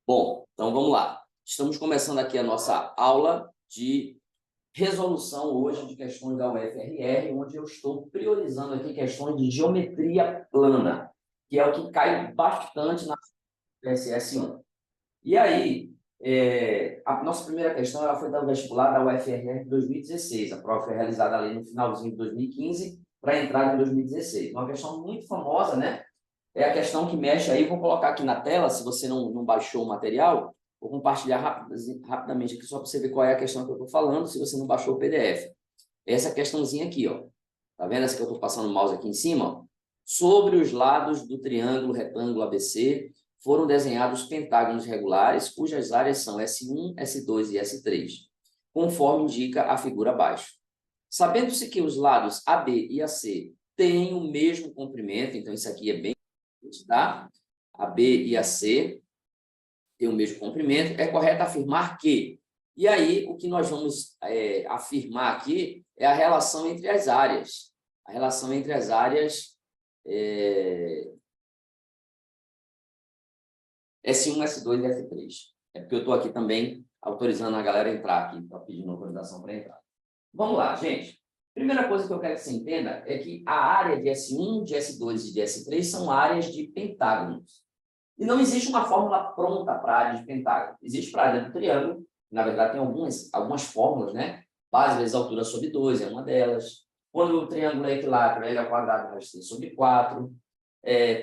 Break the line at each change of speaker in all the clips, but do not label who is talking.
Bom, então vamos lá. Estamos começando aqui a nossa aula de resolução hoje de questões da UFRR, onde eu estou priorizando aqui questões de geometria plana, que é o que cai bastante na PSS1. E aí, a nossa primeira questão ela foi da vestibular da UFRR de 2016. A prova foi realizada ali no finalzinho de 2015 para entrar em 2016. Uma questão muito famosa, né? É a questão que mexe aí, vou colocar aqui na tela, se você não baixou o material, vou compartilhar rapidamente aqui, só para você ver qual é a questão que eu estou falando, se você não baixou o PDF. Essa questãozinha aqui, ó. Tá vendo essa que eu estou passando o mouse aqui em cima? Ó? Sobre os lados do triângulo retângulo ABC, foram desenhados pentágonos regulares, cujas áreas são S1, S2 e S3, conforme indica a figura abaixo. Sabendo-se que os lados AB e AC têm o mesmo comprimento, então isso aqui é bem tá? A B e a C têm o mesmo comprimento, é correto afirmar que... E aí, o que nós vamos afirmar aqui é a relação entre as áreas. A relação entre as áreas S1, S2 e S3. É porque eu estou aqui também autorizando a galera a entrar aqui, está pedindo autorização para entrar. Vamos lá, gente. Primeira coisa que eu quero que você entenda é que a área de S1, de S2 e de S3 são áreas de pentágonos. E não existe uma fórmula pronta para a área de pentágono. Existe para a área do triângulo, na verdade tem algumas fórmulas, né? Base vezes altura sobre 2 é uma delas. Quando o triângulo é equilátero, ele é ao quadrado vai ser sobre 4.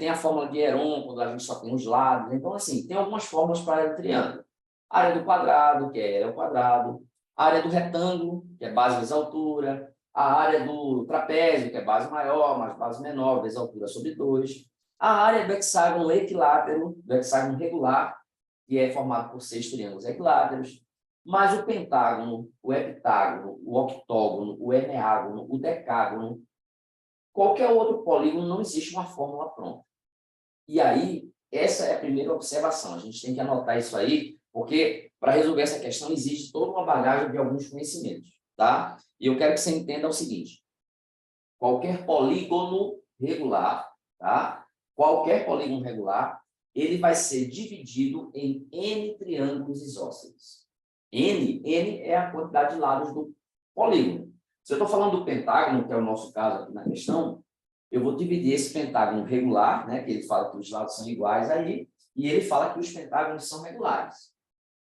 Tem a fórmula de Heron, quando a gente só tem os lados. Então, assim, tem algumas fórmulas para a área do triângulo. A área do quadrado, que é L ao quadrado. A área do retângulo, que é base vezes altura. A área do trapézio, que é base maior, mais base menor, vezes altura sobre 2. A área do hexágono equilátero, do hexágono regular, que é formado por 6 triângulos equiláteros, mas o pentágono, o heptágono, o octógono, o eneágono, o decágono, qualquer outro polígono, não existe uma fórmula pronta. E aí, essa é a primeira observação. A gente tem que anotar isso aí, porque para resolver essa questão existe toda uma bagagem de alguns conhecimentos, tá? E eu quero que você entenda o seguinte: qualquer polígono regular, tá? Qualquer polígono regular, ele vai ser dividido em N triângulos isósceles. N é a quantidade de lados do polígono. Se eu estou falando do pentágono, que é o nosso caso aqui na questão, eu vou dividir esse pentágono regular, né, que ele fala que os lados são iguais aí, e ele fala que os pentágonos são regulares.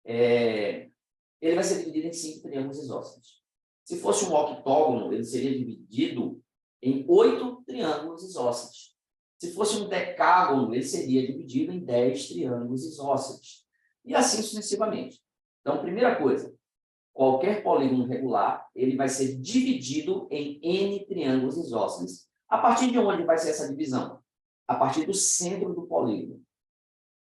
Ele vai ser dividido em 5 triângulos isósceles. Se fosse um octógono, ele seria dividido em 8 triângulos isósceles. Se fosse um decágono, ele seria dividido em 10 triângulos isósceles. E assim sucessivamente. Então, primeira coisa, qualquer polígono regular, ele vai ser dividido em N triângulos isósceles. A partir de onde vai ser essa divisão? A partir do centro do polígono.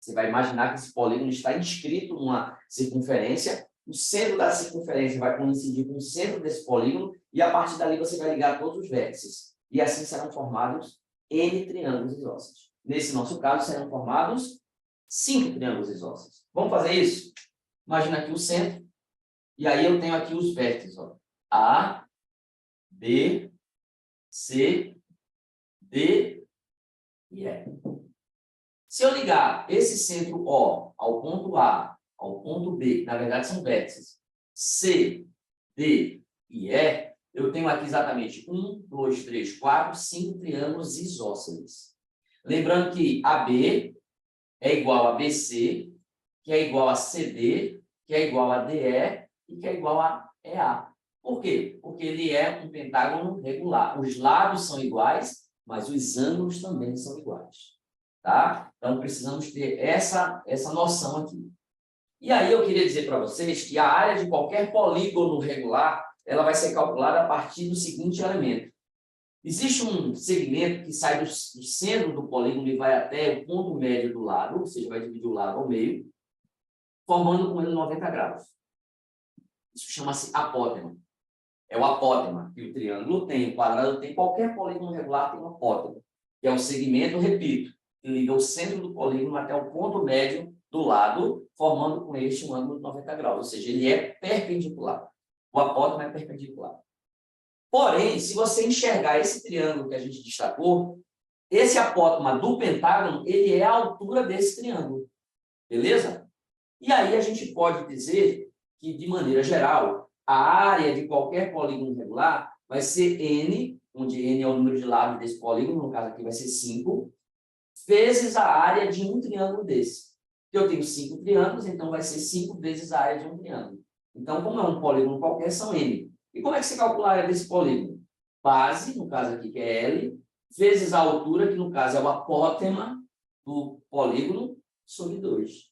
Você vai imaginar que esse polígono está inscrito numa circunferência, o centro da circunferência vai coincidir com o centro desse polígono, e a partir dali você vai ligar todos os vértices. E assim serão formados N triângulos isósceles. Nesse nosso caso, serão formados 5 triângulos isósceles. Vamos fazer isso? Imagina aqui o centro, e aí eu tenho aqui os vértices. Ó. A, B, C, D e E. Se eu ligar esse centro O ao ponto A, ao ponto B, que na verdade são vértices, C, D e E, eu tenho aqui exatamente 1, 2, 3, 4, 5 triângulos isósceles. Lembrando que AB é igual a BC, que é igual a CD, que é igual a DE e que é igual a EA. Por quê? Porque ele é um pentágono regular. Os lados são iguais, mas os ângulos também são iguais. Tá? Então, precisamos ter essa noção aqui. E aí, eu queria dizer para vocês que a área de qualquer polígono regular, ela vai ser calculada a partir do seguinte elemento. Existe um segmento que sai do centro do polígono e vai até o ponto médio do lado, ou seja, vai dividir o lado ao meio, formando com ele 90 graus. Isso chama-se apótema. É o apótema que o triângulo tem, o quadrado tem, qualquer polígono regular tem um apótema, que é um segmento, repito, que liga o centro do polígono até o ponto médio do lado, formando com este um ângulo de 90 graus, ou seja, ele é perpendicular. O apótema é perpendicular. Porém, se você enxergar esse triângulo que a gente destacou, esse apótema do pentágono, ele é a altura desse triângulo. Beleza? E aí a gente pode dizer que, de maneira geral, a área de qualquer polígono regular vai ser N, onde N é o número de lados desse polígono, no caso aqui vai ser 5, vezes a área de um triângulo desse. Eu tenho 5 triângulos, então vai ser 5 vezes a área de um triângulo. Então, como é um polígono qualquer, são N. E como é que se calcula a área desse polígono? Base, no caso aqui, que é L, vezes a altura, que no caso é o apótema do polígono, sobre 2.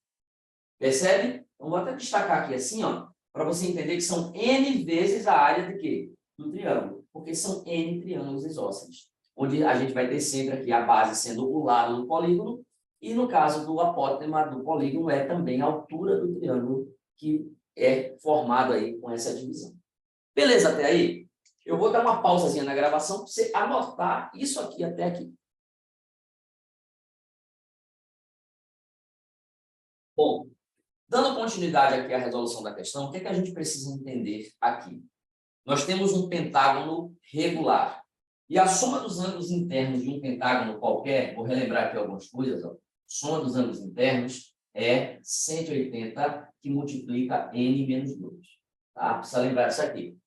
Percebe? Então, vou até destacar aqui assim, ó, para você entender que são N vezes a área de quê? Do triângulo. Porque são N triângulos isósceles. Onde a gente vai ter sempre aqui a base sendo o lado do polígono, e no caso do apótema do polígono é também a altura do triângulo que é formado aí com essa divisão. Beleza até aí? Eu vou dar uma pausazinha na gravação para você anotar isso aqui até aqui. Bom, dando continuidade aqui à resolução da questão, o que é que a gente precisa entender aqui? Nós temos um pentágono regular. E a soma dos ângulos internos de um pentágono qualquer, vou relembrar aqui algumas coisas, ó. Soma dos ângulos internos é 180, que multiplica n menos 2. Tá? Precisa lembrar disso aqui.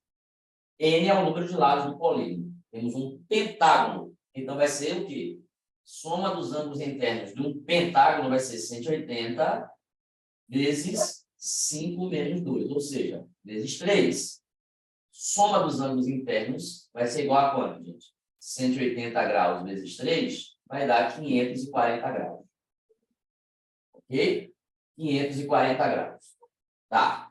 N é o número de lados do polígono. Temos um pentágono. Então, vai ser o quê? Soma dos ângulos internos de um pentágono vai ser 180 vezes 5 menos 2, ou seja, vezes 3. Soma dos ângulos internos vai ser igual a quanto, gente? 180 graus vezes 3 vai dar 540 graus. Ok? 540 graus. Tá.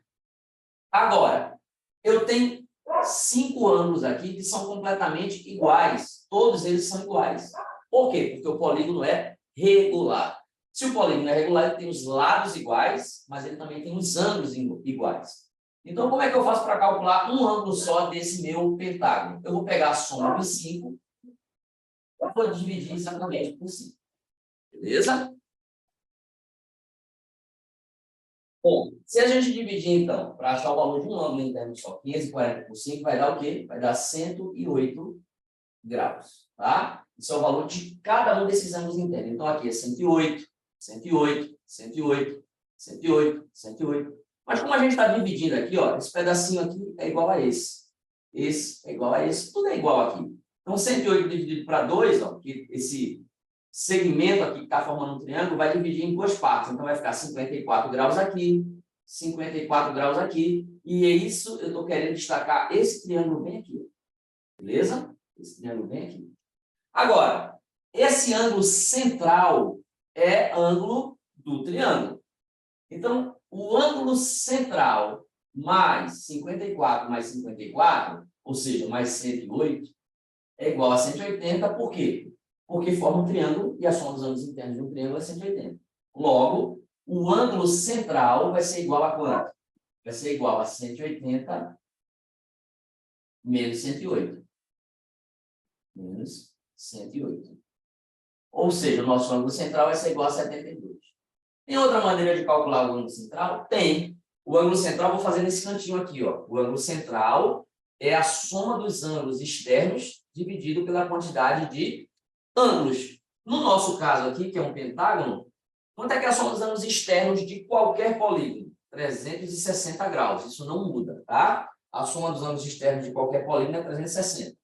Agora, eu tenho 5 ângulos aqui que são completamente iguais. Todos eles são iguais. Por quê? Porque o polígono é regular. Se o polígono é regular, ele tem os lados iguais, mas ele também tem os ângulos iguais. Então, como é que eu faço para calcular um ângulo só desse meu pentágono? Eu vou pegar a soma dos 5 e vou dividir exatamente por 5. Beleza? Bom, se a gente dividir, então, para achar o valor de um ângulo interno só, 540 por 5, vai dar o quê? Vai dar 108 graus, tá? Isso é o valor de cada um desses ângulos internos. Então, aqui é 108, 108, 108, 108, 108. Mas como a gente está dividindo aqui, ó, esse pedacinho aqui é igual a esse. Esse é igual a esse, tudo é igual aqui. Então, 108 dividido para 2, ó, que esse segmento aqui que está formando um triângulo vai dividir em duas partes. Então, vai ficar 54 graus aqui, 54 graus aqui. E é isso, eu estou querendo destacar esse triângulo bem aqui. Beleza? Esse triângulo bem aqui. Agora, esse ângulo central é ângulo do triângulo. Então, o ângulo central mais 54 mais 54, ou seja, mais 108, é igual a 180. Por quê? Porque forma um triângulo e a soma dos ângulos internos de um triângulo é 180. Logo, o ângulo central vai ser igual a quanto? Vai ser igual a 180 menos 108. Menos 108. Ou seja, o nosso ângulo central vai ser igual a 72. Tem outra maneira de calcular o ângulo central? Tem. O ângulo central, vou fazer nesse cantinho aqui, ó. O ângulo central é a soma dos ângulos externos dividido pela quantidade de ângulos. No nosso caso aqui, que é um pentágono, quanto é que é a soma dos ângulos externos de qualquer polígono? 360 graus. Isso não muda, tá? A soma dos ângulos externos de qualquer polígono é 360.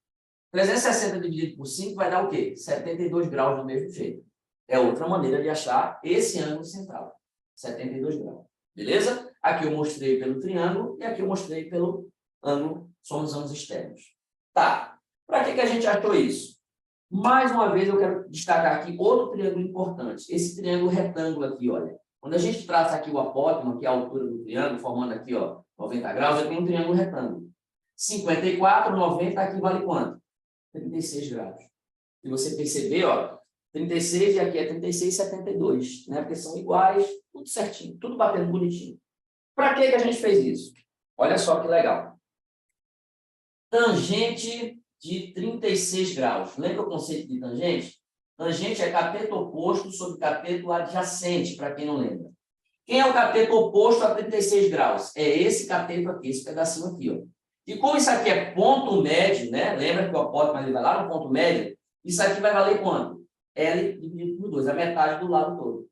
360 dividido por 5 vai dar o quê? 72 graus do mesmo jeito. É outra maneira de achar esse ângulo central. 72 graus. Beleza? Aqui eu mostrei pelo triângulo e aqui eu mostrei pelo ângulo, soma dos ângulos externos. Tá. Para que a gente achou isso? Mais uma vez eu quero destacar aqui outro triângulo importante. Esse triângulo retângulo aqui, olha. Quando a gente traça aqui o apótema, que é a altura do triângulo, formando aqui, ó, 90 graus, eu tenho um triângulo retângulo. 54, 90, aqui vale quanto? 36 graus. Se você perceber, ó, 36 e aqui é 36 e 72, né? Porque são iguais, tudo certinho, tudo batendo bonitinho. Para que a gente fez isso? Olha só que legal. Tangente de 36 graus. Lembra o conceito de tangente? Tangente é cateto oposto sobre cateto adjacente, para quem não lembra. Quem é o cateto oposto a 36 graus? É esse cateto aqui, esse pedacinho aqui, ó. E como isso aqui é ponto médio, né? Lembra que o apótema vai lá no ponto médio? Isso aqui vai valer quanto? L dividido por 2, a metade do lado todo.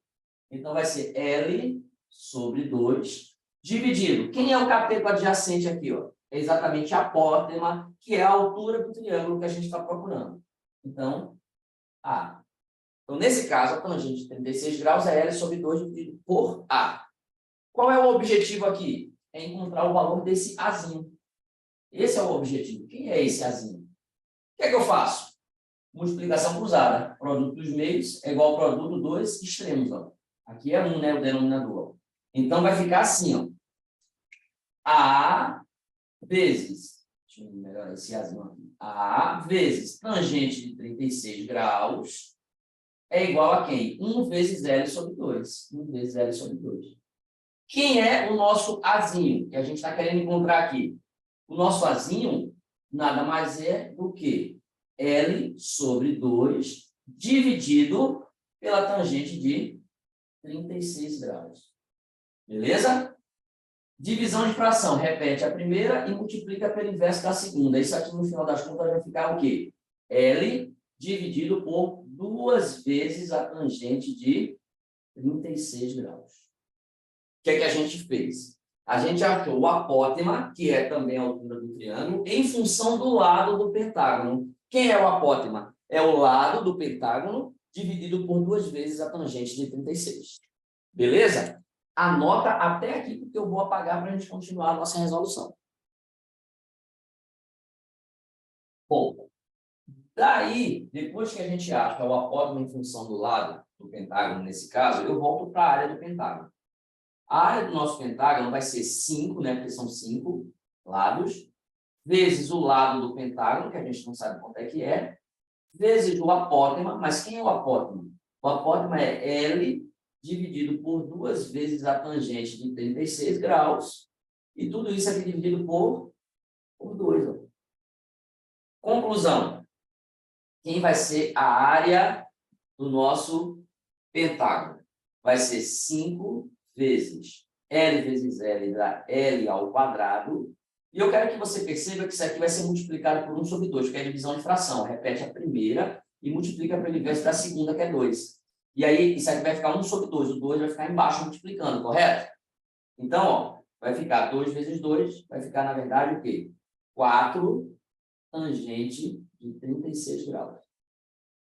Então, vai ser L sobre 2, dividido. Quem é o cateto adjacente aqui? Ó? É exatamente a apótema, que é a altura do triângulo que a gente está procurando. Então, A. Então, nesse caso, a tangente de 36 graus é L sobre 2 dividido por A. Qual é o objetivo aqui? É encontrar o valor desse Azinho. Esse é o objetivo. Quem é esse Azinho? O que é que eu faço? Multiplicação cruzada. Produto dos meios é igual ao produto dos extremos. Ó. Aqui é 1, né, o denominador. Então, vai ficar assim. Ó. A vezes, deixa eu melhorar esse Azinho aqui. A vezes tangente de 36 graus é igual a quem? 1 vezes L sobre 2. 1 vezes L sobre 2. Quem é o nosso Azinho que a gente está querendo encontrar aqui? O nosso Azinho nada mais é do que L sobre 2 dividido pela tangente de 36 graus. Beleza? Divisão de fração. Repete a primeira e multiplica pelo inverso da segunda. Isso aqui, no final das contas, vai ficar o quê? L dividido por 2 vezes a tangente de 36 graus. O que é que a gente fez? A gente achou o apótema, que é também a altura do triângulo, em função do lado do pentágono. Quem é o apótema? É o lado do pentágono dividido por 2 vezes a tangente de 36. Beleza? Anota até aqui, porque eu vou apagar para a gente continuar a nossa resolução. Bom, daí, depois que a gente acha o apótema em função do lado do pentágono, nesse caso, eu volto para a área do pentágono. A área do nosso pentágono vai ser 5, né, porque são 5 lados, vezes o lado do pentágono, que a gente não sabe quanto é que é, vezes o apótema. Mas quem é o apótema? O apótema é L dividido por 2 vezes a tangente de 36 graus, e tudo isso aqui dividido por 2. Ó. Conclusão. Quem vai ser a área do nosso pentágono? Vai ser 5 vezes L vezes L dá L ao quadrado. E eu quero que você perceba que isso aqui vai ser multiplicado por 1 sobre 2, que é a divisão de fração. Repete a primeira e multiplica pelo inverso da segunda, que é 2. E aí, isso aqui vai ficar 1 sobre 2. O 2 vai ficar embaixo multiplicando, correto? Então, ó, vai ficar 2 vezes 2, vai ficar, na verdade, o quê? 4 tangente de 36 graus.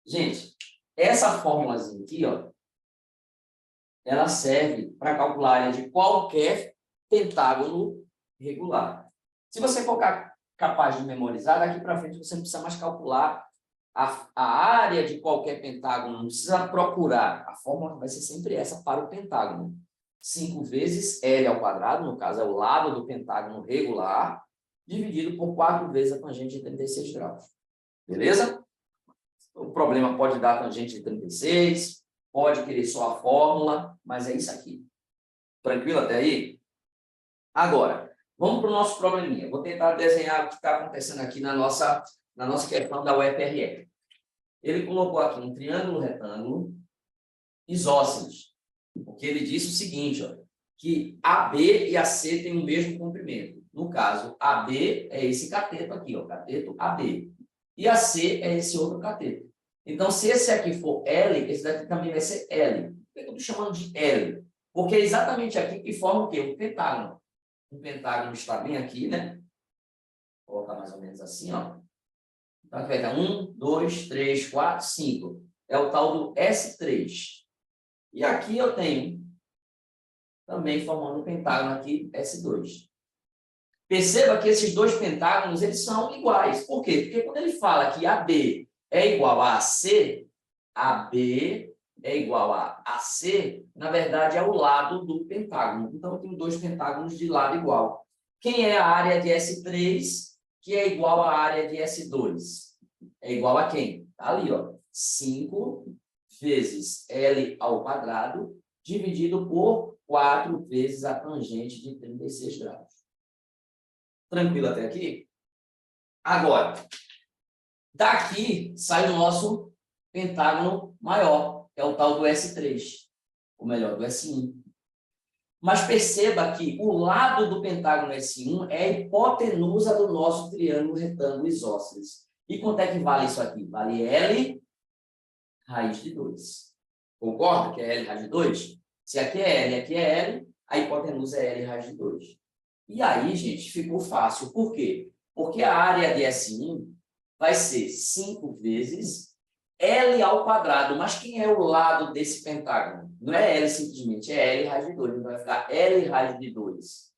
Gente, essa fórmulazinha aqui, ó, ela serve para calcular a área de qualquer pentágono regular. Se você for capaz de memorizar, daqui para frente você não precisa mais calcular a área de qualquer pentágono, não precisa procurar. A fórmula vai ser sempre essa para o pentágono. 5 vezes L ao quadrado, no caso é o lado do pentágono regular, dividido por 4 vezes a tangente de 36 graus. Beleza? O problema pode dar a tangente de 36, pode querer só a fórmula, mas é isso aqui. Tranquilo até aí? Agora, vamos para o nosso probleminha. Vou tentar desenhar o que está acontecendo aqui na nossa questão da UFRN. Ele colocou aqui um triângulo retângulo isósceles, porque ele disse o seguinte, ó, que AB e AC têm o mesmo comprimento. No caso, AB é esse cateto aqui, ó, cateto AB. E AC é esse outro cateto. Então, se esse aqui for L, esse daqui também vai ser L. Por que eu estou chamando de L? Porque é exatamente aqui que forma o quê? Um pentágono. Um pentágono está bem aqui, né? Vou colocar mais ou menos assim, ó. Então, aqui vai dar 1, 2, 3, 4, 5. É o tal do S3. E aqui eu tenho também formando um pentágono aqui, S2. Perceba que esses dois pentágonos, eles são iguais. Por quê? Porque quando ele fala que AB é igual a AC, AB é igual a AC, na verdade, é o lado do pentágono. Então, eu tenho dois pentágonos de lado igual. Quem é a área de S3, que é igual à área de S2? É igual a quem? Está ali, ó. 5 vezes L ao quadrado, dividido por 4 vezes a tangente de 36 graus. Tranquilo até aqui? Agora, daqui sai o nosso pentágono maior, que é o tal do S3, ou melhor, do S1. Mas perceba que o lado do pentágono S1 é a hipotenusa do nosso triângulo retângulo isósceles. E quanto é que vale isso aqui? Vale L raiz de 2. Concorda que é L raiz de 2? Se aqui é L e aqui é L, a hipotenusa é L raiz de 2. E aí, gente, ficou fácil. Por quê? Porque a área de S1 vai ser 5 vezes L ao quadrado. Mas quem é o lado desse pentágono? Não é L simplesmente, é L raiz de 2. Então, vai ficar L raiz de 2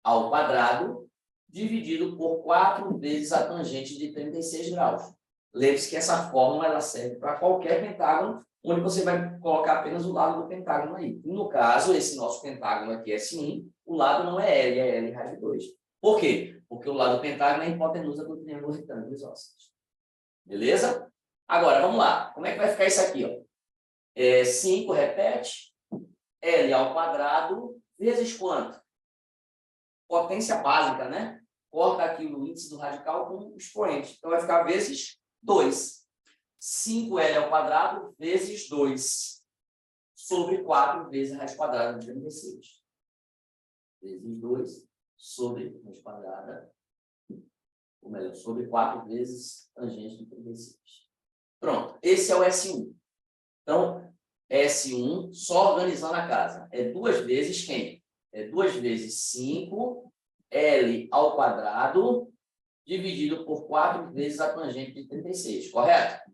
ao quadrado, dividido por 4 vezes a tangente de 36 graus. Lembre-se que essa fórmula ela serve para qualquer pentágono, onde você vai colocar apenas o lado do pentágono aí. E no caso, esse nosso pentágono aqui, S1, o lado não é L, é L raiz de 2. Por quê? Porque o lado do pentágono é a hipotenusa do triângulo retângulo isósceles. Beleza? Agora, vamos lá. Como é que vai ficar isso aqui? Ó? 5, repete. L ao quadrado vezes quanto? Potência básica, né? Corta aqui o índice do radical com o expoente. Então, vai ficar vezes 2. 5L ao quadrado vezes 2. Sobre 4 vezes raiz quadrada de 36. Vezes 2 sobre raiz quadrada. Ou melhor, sobre 4 vezes tangente de 36. Pronto. Esse é o S1. Então, S1, só organizando a casa. É 2 vezes quem? É 2 vezes 5 L ao quadrado dividido por 4 vezes a tangente de 36, correto?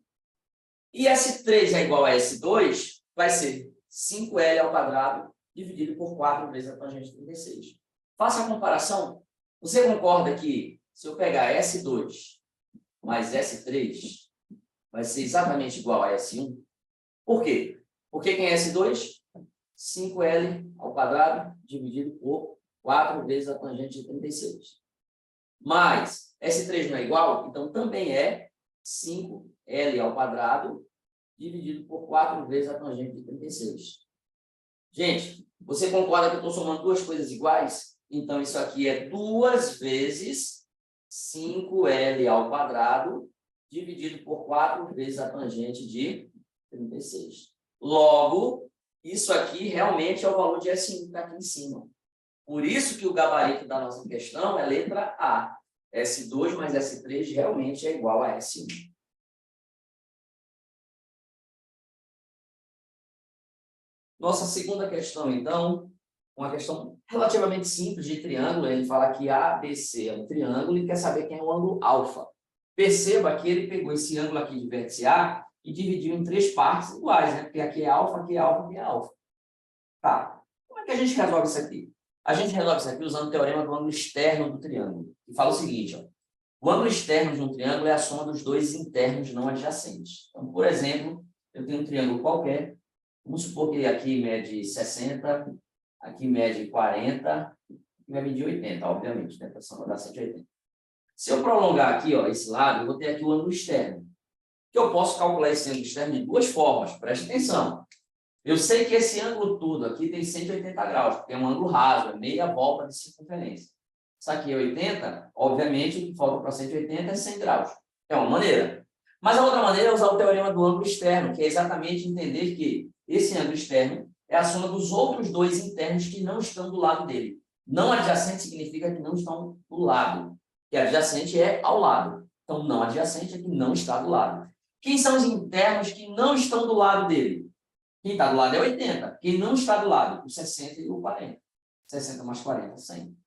E S3 é igual a S2, vai ser 5L ao quadrado dividido por 4 vezes a tangente de 36. Faça a comparação. Você concorda que se eu pegar S2 mais S3, vai ser exatamente igual a S1? Por quê? Porque quem é S2? 5L ao quadrado dividido por 4 vezes a tangente de 36. Mas S3 não é igual, então também é 5L ao quadrado dividido por 4 vezes a tangente de 36. Gente, você concorda que eu estou somando duas coisas iguais? Então, isso aqui é 2 vezes 5L ao quadrado dividido por 4 vezes a tangente de 36. Logo, isso aqui realmente é o valor de S1 que está aqui em cima. Por isso que o gabarito da nossa questão é letra A. S2 mais S3 realmente é igual a S1. Nossa segunda questão, então, uma questão relativamente simples de triângulo. Ele fala que ABC é um triângulo e quer saber quem é o ângulo alfa. Perceba que ele pegou esse ângulo aqui de vértice A e dividiu em 3 partes iguais, né? Porque aqui é alfa, aqui é alfa, aqui é alfa. Tá. Como é que a gente resolve isso aqui? A gente resolve isso aqui usando o teorema do ângulo externo do triângulo. Que fala o seguinte, ó. O ângulo externo de um triângulo é a soma dos dois internos não adjacentes. Então, por exemplo, eu tenho um triângulo qualquer. Vamos supor que aqui mede 60, aqui mede 40, aqui vai medir 80, obviamente, né? Para soma dá 180. Se eu prolongar aqui, ó, esse lado, eu vou ter aqui o ângulo externo. Que eu posso calcular esse ângulo externo de duas formas, preste atenção. Eu sei que esse ângulo todo aqui tem 180 graus, porque é um ângulo raso, é meia volta de circunferência. Isso aqui é 80, obviamente, o que falta para 180 é 100 graus. É uma maneira. Mas a outra maneira é usar o teorema do ângulo externo, que é exatamente entender que esse ângulo externo é a soma dos outros dois internos que não estão do lado dele. Não adjacente significa que não estão do lado. Que adjacente é ao lado. Então, não adjacente é que não está do lado. Quem são os internos que não estão do lado dele? Quem está do lado é 80. Quem não está do lado, o 60 e o 40. 60 mais 40, 100.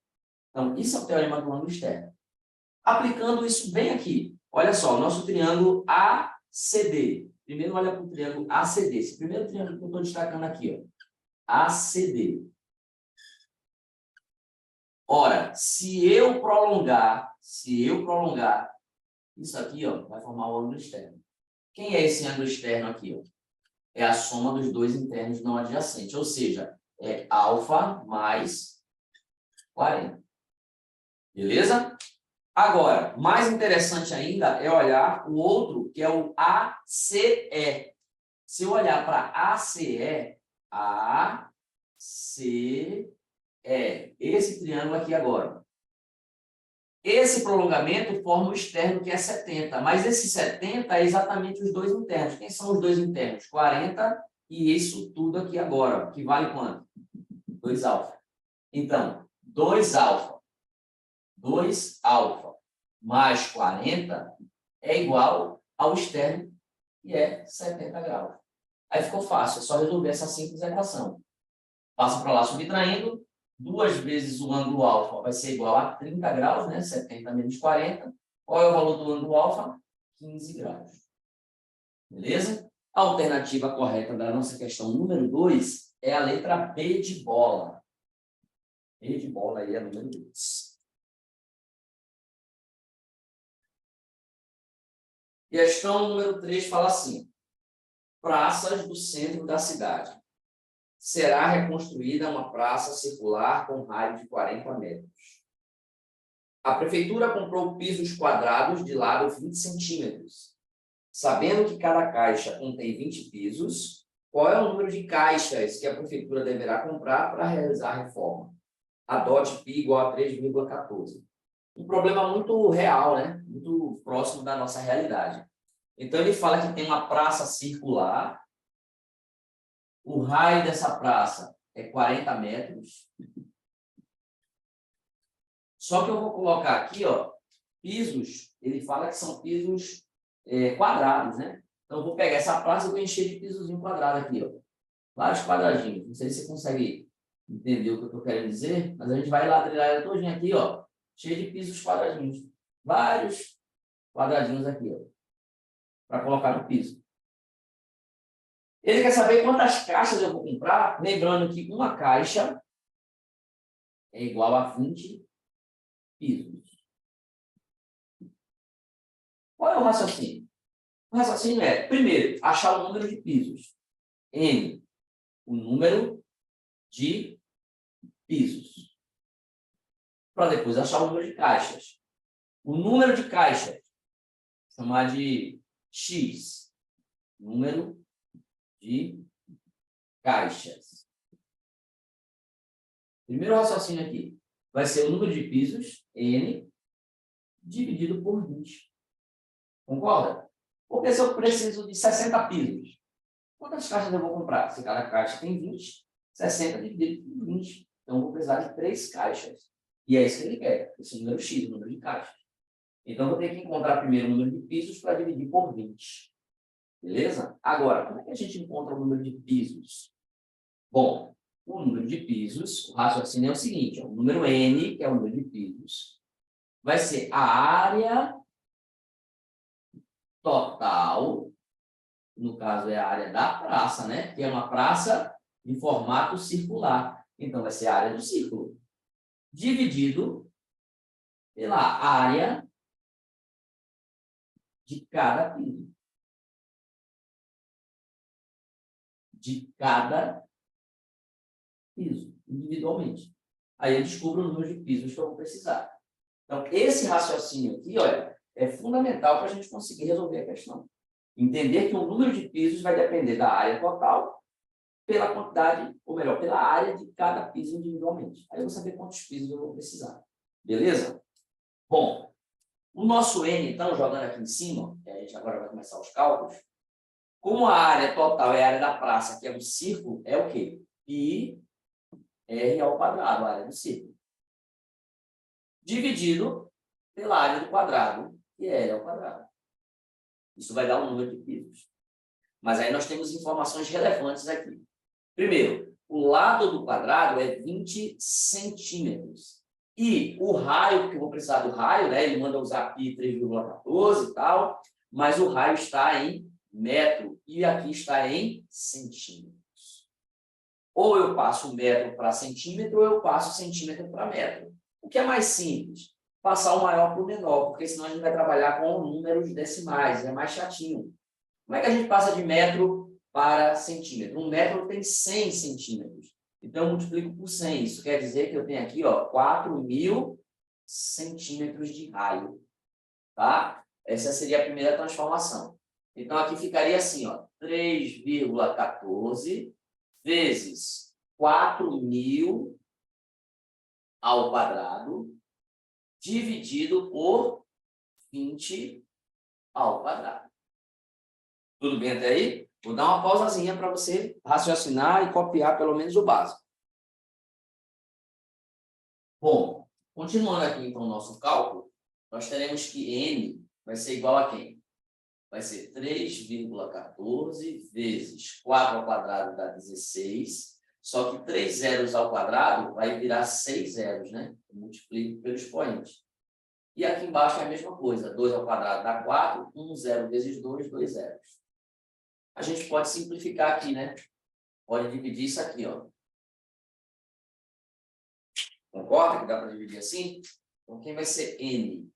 Então, isso é o teorema do ângulo externo. Aplicando isso bem aqui. Olha só, o nosso triângulo ACD. Primeiro, olha para o triângulo ACD. Esse primeiro triângulo que eu estou destacando aqui, ó. ACD. Ora, se eu prolongar, isso aqui, ó, vai formar o ângulo externo. Quem é esse ângulo externo aqui, ó? É a soma dos dois internos não adjacentes, ou seja, é alfa mais 40. Beleza? Agora, mais interessante ainda é olhar o outro, que é o ACE. Se eu olhar para ACE, esse triângulo aqui agora. Esse prolongamento forma o externo, que é 70, mas esse 70 é exatamente os dois internos. Quem são os dois internos? 40 e isso tudo aqui agora, que vale quanto? 2 alfa. Então, 2 alfa mais 40 é igual ao externo, que é 70 graus. Aí ficou fácil, é só resolver essa simples equação. Passo para lá subtraindo. 2 vezes o ângulo alfa vai ser igual a 30 graus, né? 70 menos 40. Qual é o valor do ângulo alfa? 15 graus. Beleza? A alternativa correta da nossa questão número 2 é a letra B de bola. B de bola aí é a número 2. Questão número 3 fala assim: praças do centro da cidade. Será reconstruída uma praça circular com raio de 40 metros. A prefeitura comprou pisos quadrados de lado 20 centímetros. Sabendo que cada caixa contém 20 pisos, qual é o número de caixas que a prefeitura deverá comprar para realizar a reforma? Adote π igual a 3,14. Um problema muito real, né? Muito próximo da nossa realidade. Então, ele fala que tem uma praça circular. O raio dessa praça é 40 metros. Só que eu vou colocar aqui, ó, pisos. Ele fala que são pisos quadrados, né? Então, eu vou pegar essa praça e vou encher de pisozinho quadrado aqui, ó. Vários quadradinhos. Não sei se você consegue entender o que eu estou querendo dizer, mas a gente vai ladrilhar ela todinha aqui, ó, cheio de pisos quadradinhos. Vários quadradinhos aqui, ó, para colocar no piso. Ele quer saber quantas caixas eu vou comprar, lembrando que uma caixa é igual a 20 pisos. Qual é o raciocínio? O raciocínio é, primeiro, achar o número de pisos. N, o número de pisos. Para depois achar o número de caixas. O número de caixas, chamar de X. Número de caixas. Primeiro raciocínio aqui vai ser o número de pisos, N, dividido por 20. Concorda? Porque se eu preciso de 60 pisos, quantas caixas eu vou comprar? Se cada caixa tem 20, 60 dividido por 20. Então, eu vou precisar de 3 caixas. E é isso que ele quer, esse número X, o número de caixas. Então, eu vou ter que encontrar primeiro o número de pisos para dividir por 20. Beleza? Agora, como é que a gente encontra o número de pisos? Bom, o número de pisos, o raciocínio é o seguinte, ó, o número N, que é o número de pisos, vai ser a área total, no caso é a área da praça, né? Que é uma praça em formato circular. Então, vai ser a área do círculo, dividido pela área de cada piso. De cada piso, individualmente. Aí eu descubro o número de pisos que eu vou precisar. Então, esse raciocínio aqui, olha, é fundamental para a gente conseguir resolver a questão. Entender que o número de pisos vai depender da área total pela quantidade, ou melhor, pela área de cada piso individualmente. Aí eu vou saber quantos pisos eu vou precisar. Beleza? Bom, o nosso N, então, jogando aqui em cima, a gente agora vai começar os cálculos. Como a área total é a área da praça, que é um círculo, é o quê? Pi R ao quadrado, a área do círculo. Dividido pela área do quadrado, que é L ao quadrado. Isso vai dar um número de pisos. Mas aí nós temos informações relevantes aqui. Primeiro, o lado do quadrado é 20 centímetros. E o raio, que eu vou precisar do raio, né? Ele manda usar π 3,14 e tal, mas o raio está em metro e aqui está em centímetros. Ou eu passo metro para centímetro, ou eu passo centímetro para metro. O que é mais simples? Passar o maior para o menor, porque senão a gente vai trabalhar com números decimais, é mais chatinho. Como é que a gente passa de metro para centímetro? Um metro tem 100 centímetros. Então, eu multiplico por 100. Isso quer dizer que eu tenho aqui, ó, 4.000 centímetros de raio. Tá? Essa seria a primeira transformação. Então, aqui ficaria assim, ó, 3,14 vezes 4.000 ao quadrado, dividido por 20 ao quadrado. Tudo bem até aí? Vou dar uma pausazinha para você raciocinar e copiar pelo menos o básico. Bom, continuando aqui então o nosso cálculo, nós teremos que N vai ser igual a quem? Vai ser 3,14 vezes 4 ao quadrado dá 16. Só que 3 zeros ao quadrado vai virar 6 zeros, né? Eu multiplico pelo expoente. E aqui embaixo é a mesma coisa. 2 ao quadrado dá 4. 1 zero vezes 2, 2 zeros. A gente pode simplificar aqui, né? Pode dividir isso aqui, ó. Concorda que dá para dividir assim? Então, quem vai ser N?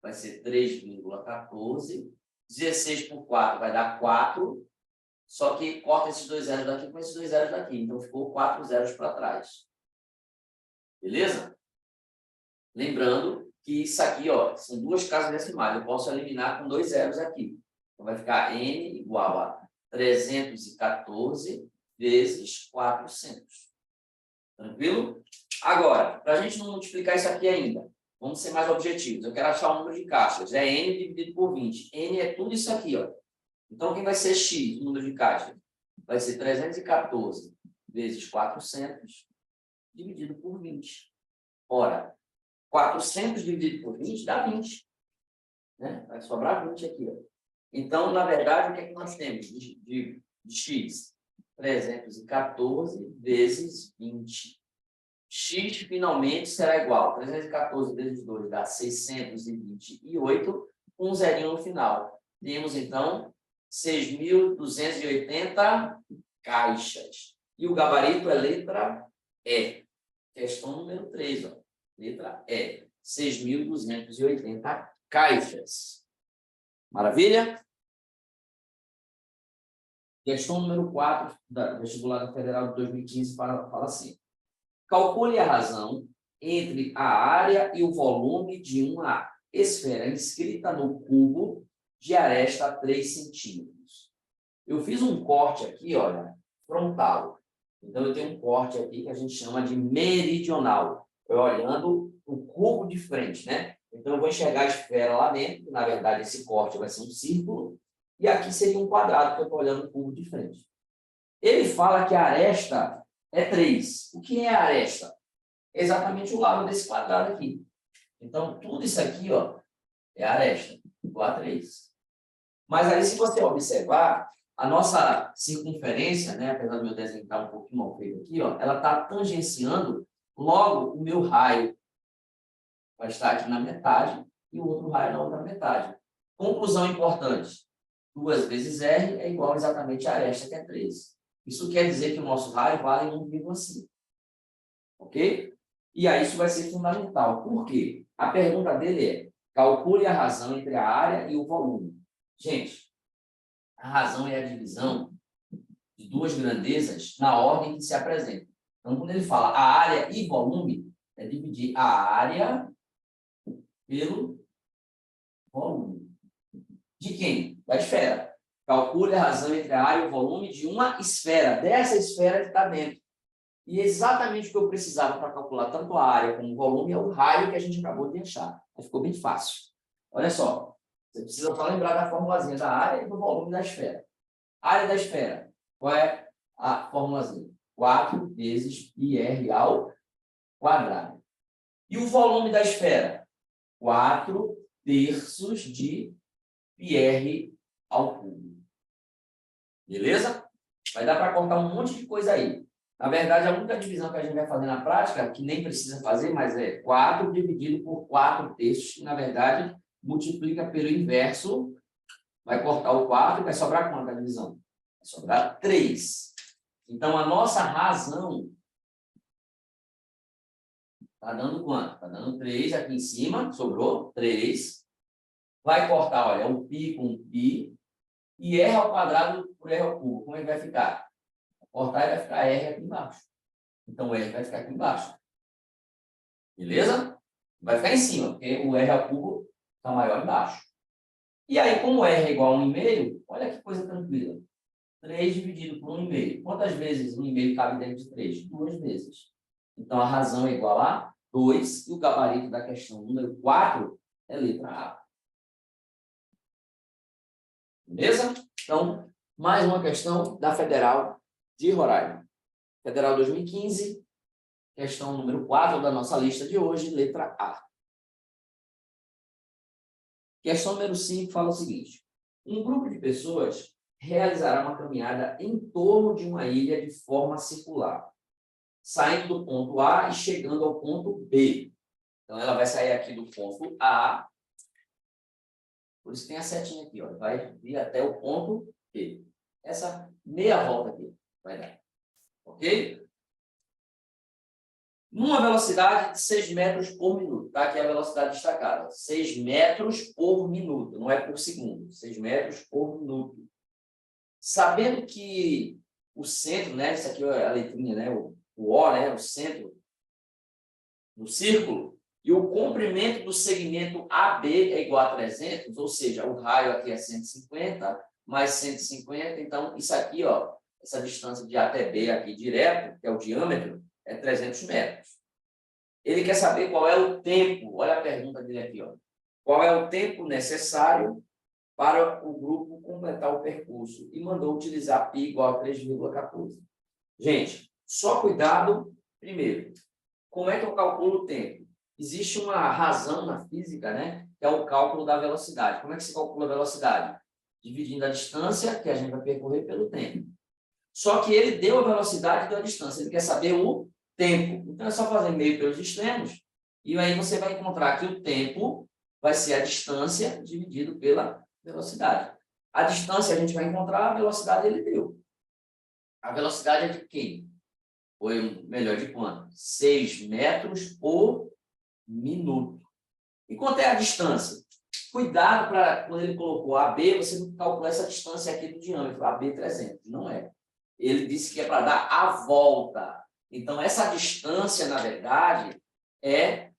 Vai ser 3,14. 16 por 4 vai dar 4. Só que corta esses 2 zeros daqui com esses 2 zeros daqui. Então, ficou 4 zeros para trás. Beleza? Lembrando que isso aqui, ó, são duas casas decimais. Eu posso eliminar com 2 zeros aqui. Então, vai ficar N igual a 314 vezes 400. Tranquilo? Agora, para a gente não multiplicar isso aqui ainda, vamos ser mais objetivos. Eu quero achar o número de caixas. É N dividido por 20. N é tudo isso aqui, ó. Então, quem vai ser X, o número de caixas? Vai ser 314 vezes 400 dividido por 20. Ora, 400 dividido por 20 dá 20. Né? Vai sobrar 20 aqui, ó. Então, na verdade, o que é que nós temos de X? 314 vezes 20. X finalmente será igual. 314 vezes 2 dá 628. Um zerinho no final. Temos, então, 6.280 caixas. E o gabarito é letra E. Questão número 3. Ó. Letra E. 6.280 caixas. Maravilha? Questão número 4 da Vestibular Federal de 2015 fala assim. Calcule a razão entre a área e o volume de uma esfera inscrita no cubo de aresta 3 centímetros. Eu fiz um corte aqui, olha, frontal. Então, eu tenho um corte aqui que a gente chama de meridional. Eu olhando o cubo de frente, né? Então, eu vou enxergar a esfera lá dentro. Na verdade, esse corte vai ser um círculo. E aqui seria um quadrado, que eu estou olhando o cubo de frente. Ele fala que a aresta é 3. O que é a aresta? É exatamente o lado desse quadrado aqui. Então, tudo isso aqui, ó, é a aresta, igual a 3. Mas aí, se você observar, a nossa circunferência, né, apesar do meu desenho estar um pouquinho mal feito aqui, ó, ela está tangenciando logo o meu raio. Vai estar aqui na metade e o outro raio na outra metade. Conclusão importante. 2 vezes R é igual exatamente a aresta, que é 3. Isso quer dizer que o nosso raio vale 1,5. Ok? E aí isso vai ser fundamental. Por quê? A pergunta dele é: calcule a razão entre a área e o volume. Gente, a razão é a divisão de duas grandezas na ordem que se apresenta. Então, quando ele fala a área e volume, é dividir a área pelo volume. De quem? Da esfera. Calcule a razão entre a área e o volume de uma esfera, dessa esfera que está dentro. E exatamente o que eu precisava para calcular tanto a área como o volume é o raio que a gente acabou de achar. Aí ficou bem fácil. Olha só, você precisa só lembrar da formulazinha da área e do volume da esfera. Área da esfera, qual é a formulazinha? 4 vezes πr ao quadrado. E o volume da esfera? 4 terços de πr ao cubo. Beleza? Vai dar para contar um monte de coisa aí. Na verdade, a única divisão que a gente vai fazer na prática, que nem precisa fazer, mas é 4 dividido por 4 terços, que na verdade multiplica pelo inverso, vai cortar o 4 e vai sobrar quanto a divisão? Vai sobrar 3. Então, a nossa razão está dando quanto? Está dando 3 aqui em cima, sobrou 3. Vai cortar, olha, um π com π, e r ao quadrado por r ao cubo. Como é que vai ficar? Cortar e vai ficar R aqui embaixo. Então, o R vai ficar aqui embaixo. Beleza? Vai ficar em cima, porque o R ao cubo está maior embaixo. E aí, como R é igual a 1,5, olha que coisa tranquila. 3 dividido por 1,5. Quantas vezes 1,5 cabe dentro de 3? 2 vezes. Então, a razão é igual a 2, e o gabarito da questão número 4 é letra A. Beleza? Então, mais uma questão da Federal de Roraima. Federal 2015, questão número 4 da nossa lista de hoje, letra A. Questão número 5 fala o seguinte: um grupo de pessoas realizará uma caminhada em torno de uma ilha de forma circular. saindo do ponto A e chegando ao ponto B. Então, ela vai sair aqui do ponto A, por isso tem a setinha aqui, ó, vai vir até o ponto B. Essa meia volta aqui vai dar. Ok? Numa velocidade de 6 metros por minuto. Tá? Aqui é a velocidade destacada. 6 metros por minuto, não é por segundo. 6 metros por minuto. Sabendo que o centro, né? Isso aqui é a letrinha, né? O O, né? O centro do círculo. E o comprimento do segmento AB é igual a 300, ou seja, o raio aqui é 150, mais 150. Então, isso aqui, ó, essa distância de A até B aqui direto, que é o diâmetro, é 300 metros. Ele quer saber qual é o tempo, olha a pergunta dele aqui, ó. Qual é o tempo necessário para o grupo completar o percurso? E mandou utilizar π igual a 3,14. Gente, só cuidado, primeiro, como é que eu calculo o tempo? Existe uma razão na física, né? Que é o cálculo da velocidade. Como é que se calcula a velocidade? Dividindo a distância que a gente vai percorrer pelo tempo. Só que ele deu a velocidade e deu a distância. Ele quer saber o tempo. Então, é só fazer meio pelos extremos. E aí você vai encontrar que o tempo vai ser a distância dividido pela velocidade. A distância a gente vai encontrar, a velocidade ele deu. A velocidade é de quem? Foi melhor de quanto? 6 metros por minuto. E quanto é a distância? Cuidado para, quando ele colocou AB, você não calcular essa distância aqui do diâmetro, AB 300. Não é. Ele disse que é para dar a volta. Então, essa distância, na verdade, é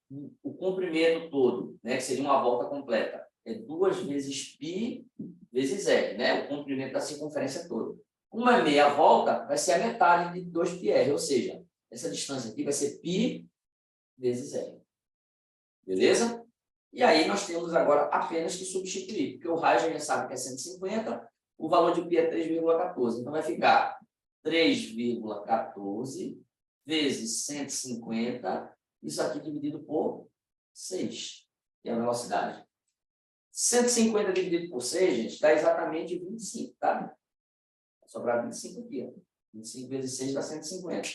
o comprimento todo, né? Que seria uma volta completa. É 2 vezes π vezes r, né? O comprimento da circunferência toda. Uma meia volta vai ser a metade de 2πr, ou seja, essa distância aqui vai ser π vezes r. Beleza? E aí nós temos agora apenas que substituir, porque o raio a gente sabe que é 150, o valor de π é 3,14. Então vai ficar 3,14 vezes 150, isso aqui dividido por 6, que é a velocidade. 150 dividido por 6, gente, dá exatamente 25, tá? Vai sobrar 25 aqui, ó. 25 vezes 6 dá 150.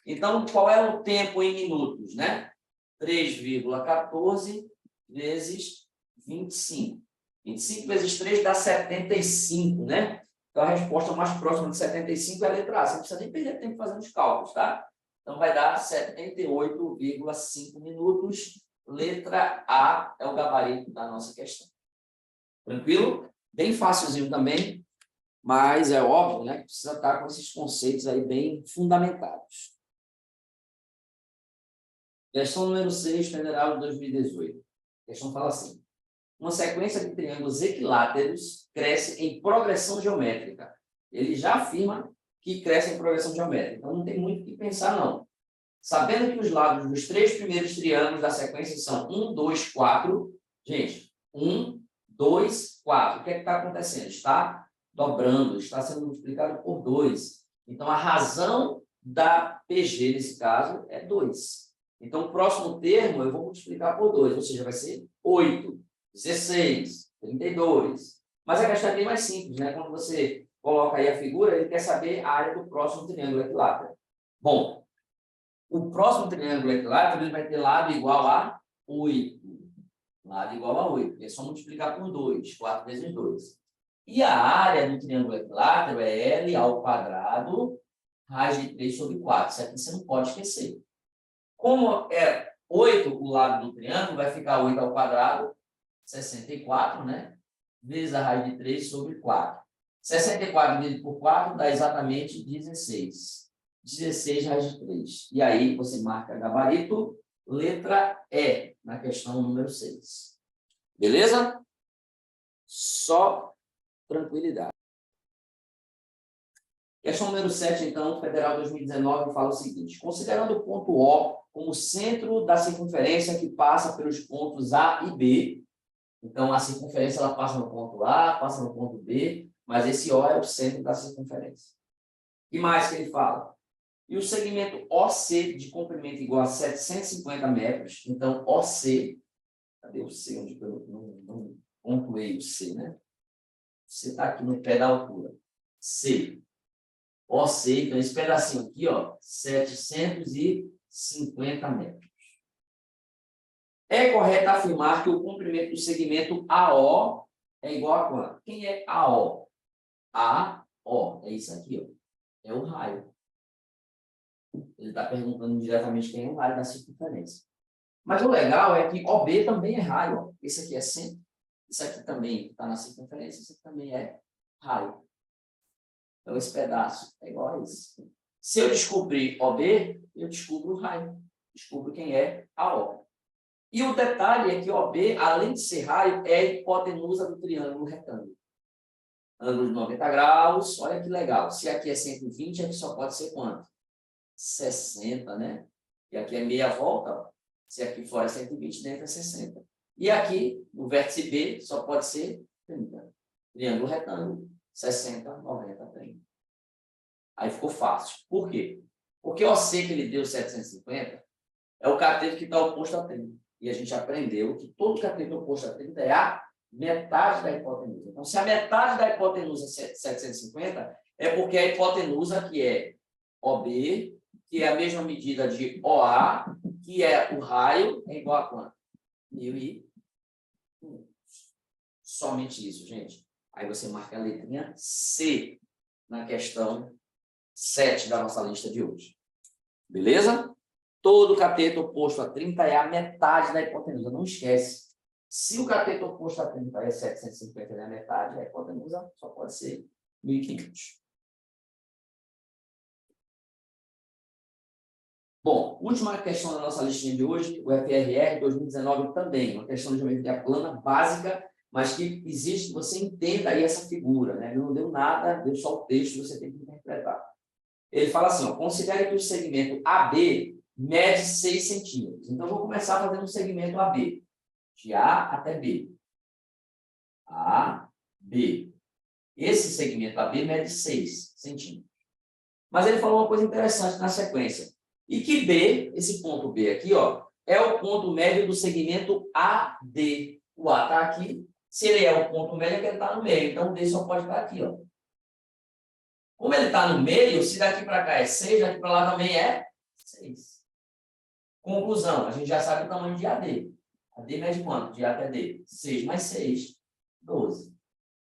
Então, qual é o tempo em minutos, né? 3,14 vezes 25. 25 vezes 3 dá 75, né? Então, a resposta mais próxima de 75 é a letra A. Você não precisa nem perder tempo fazendo os cálculos, tá? Então, vai dar 78,5 minutos. Letra A é o gabarito da nossa questão. Tranquilo? Bem fácilzinho também, mas é óbvio, né, que precisa estar com esses conceitos aí bem fundamentados. Questão número 6, Federal de 2018. A questão fala assim: uma sequência de triângulos equiláteros cresce em progressão geométrica. Ele já afirma que cresce em progressão geométrica. Então, não tem muito o que pensar, não. Sabendo que os lados dos 3 primeiros triângulos da sequência são 1, 2, 4. Gente, 1, 2, 4. O que é que está acontecendo? Está dobrando, está sendo multiplicado por 2. Então, a razão da PG, nesse caso, é 2. Então, o próximo termo eu vou multiplicar por 2, ou seja, vai ser 8, 16, 32. Mas a questão é bem mais simples, né? Quando você coloca aí a figura, ele quer saber a área do próximo triângulo equilátero. Bom, o próximo triângulo equilátero ele vai ter lado igual a 8. Lado igual a 8. É só multiplicar por 2, 4 vezes 2. E a área do triângulo equilátero é L ao quadrado, raiz de 3 sobre 4. Isso aqui você não pode esquecer. Como é 8 o lado do triângulo, vai ficar 8 ao quadrado, 64, né? Vezes a raiz de 3 sobre 4. 64 dividido por 4 dá exatamente 16. 16 raiz de 3. E aí você marca gabarito, letra E, na questão número 6. Beleza? Só tranquilidade. Questão número 7, então, Federal 2019, fala o seguinte: considerando o ponto O como centro da circunferência que passa pelos pontos A e B, então a circunferência ela passa no ponto A, passa no ponto B, mas esse O é o centro da circunferência. E mais que ele fala? E o segmento OC de comprimento igual a 750 metros, então OC, cadê o C? Onde eu não pontuei o C, né? C está aqui no pé da altura. C. OC, então esse pedacinho aqui, ó, 750 metros. É correto afirmar que o comprimento do segmento AO é igual a quanto? Quem é AO? AO, é isso aqui, ó. É o raio. Ele está perguntando diretamente quem é o raio da circunferência. Mas o legal é que OB também é raio, ó. Esse aqui é centro. Isso aqui também está na circunferência, isso aqui também é raio. Então, esse pedaço é igual a esse. Se eu descobrir OB, eu descubro o raio. Descubro quem é AO. E o detalhe é que OB, além de ser raio, é a hipotenusa do triângulo retângulo. Ângulo de 90 graus, olha que legal. Se aqui é 120, aqui só pode ser quanto? 60, né? E aqui é meia volta. Se aqui fora é 120, dentro é 60. E aqui, no vértice B, só pode ser 30. Triângulo retângulo, 60, 90, 30. Aí ficou fácil. Por quê? Porque o OC que ele deu 750 é o cateto que está oposto a 30. E a gente aprendeu que todo cateto oposto a 30 é a metade da hipotenusa. Então, se a metade da hipotenusa é 750, é porque a hipotenusa que é OB, que é a mesma medida de OA, que é o raio, é igual a quanto? 1.500. Somente isso, gente. Aí você marca a letrinha C na questão 7 da nossa lista de hoje. Beleza? Todo cateto oposto a 30 é a metade da hipotenusa. Não esquece. Se o cateto oposto a 30 é 750, é a metade, a hipotenusa só pode ser 1.500. Bom, última questão da nossa listinha de hoje, o FRR 2019 também, uma questão de geometria plana básica, mas que existe que você entenda aí essa figura, né? Não deu nada, deu só o texto, você tem que interpretar. Ele fala assim, ó, considere que o segmento AB mede 6 centímetros. Então, eu vou começar fazendo um segmento AB, de A até B. A, B. Esse segmento AB mede 6 centímetros. Mas ele falou uma coisa interessante na sequência. E que B, esse ponto B aqui, ó, é o ponto médio do segmento AD. O A está aqui. Se ele é o ponto médio, é que ele está no meio. Então, o D só pode estar aqui, ó. Como ele está no meio, se daqui para cá é 6, daqui para lá também é 6. Conclusão, a gente já sabe o tamanho de AD. AD mede quanto? De A até D. 6 mais 6, 12.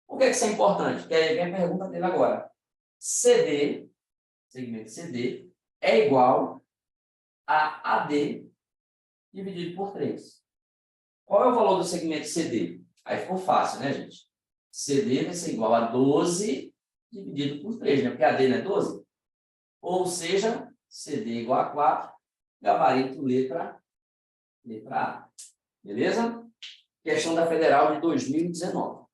Por que isso é importante? Porque aí vem a pergunta dele agora. CD, segmento CD, é igual a AD dividido por 3. Qual é o valor do segmento CD? Aí ficou fácil, né, gente? CD vai ser igual a 12 dividido por 3, né? Porque AD não é 12? Ou seja, CD igual a 4, gabarito letra A. Beleza? Questão da Federal de 2019.